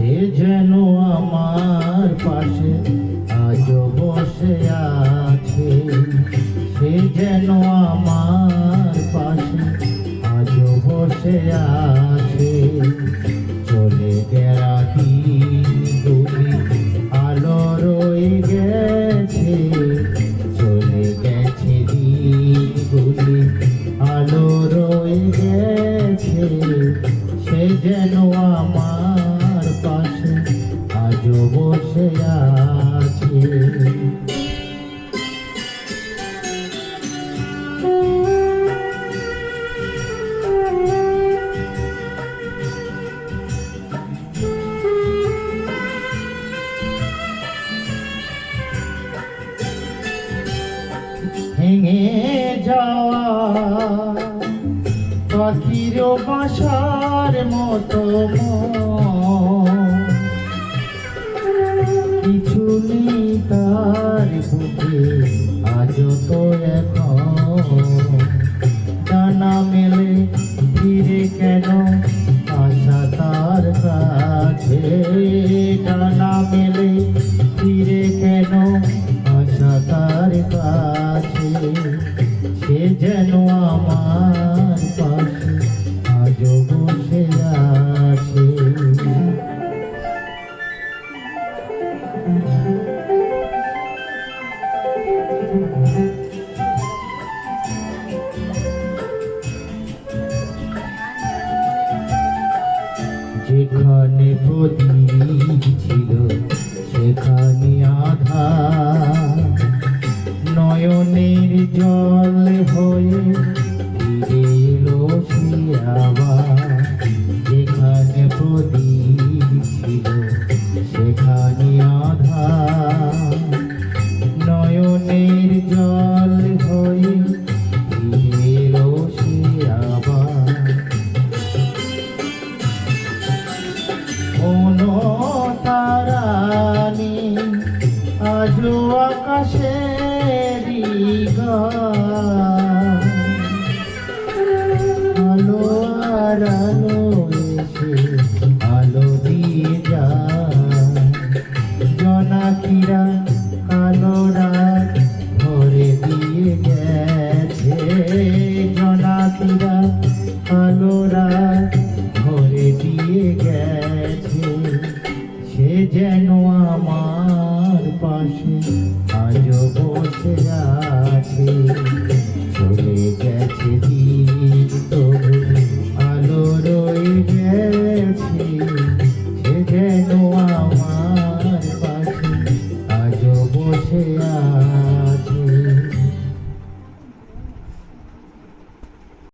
সে যেন আমার পাশে আজও বসে আছে, সে যেন আমার পাশে আজও বসে আছে। চলে গেলা দিনগুলি আলো রয়ে গেছে, চলে গেছে দিনগুলি আলো রয়ে গেছে। সে যেন আমার পাশে আজও বসে আছে। ভেঙে যাওয়া পাখির বাসার মতো কিছু নেই তার বুকে আজও তো এখন। ডানা মেলে ফিরে কেন আশা তার কাছে, ডানা মেলে ফিরে কেন আশা তার কাছে। সে যেন আমার পাশে আজও বসে আছে। যেখানে প্রদীপ ছিল সেখানে আধার, নয়নের জল হয়ে ফিরে এলো সে আবার। যেখানে প্রদীপ ছিল সেখানে আধার, নয়নের জল হয়ে ফিরে এলো সে আবার। কোনো তারা নেই আজও আকাশের আলো আর আলো এসে আলো দিয়ে যায়। জোনাকিরা কালো রাত ভরে দিয়ে গেছে, জোনাকিরা কালো রাত ভরে দিয়ে গেছে। সে যেন আমার পাশে আজও বসে আছে।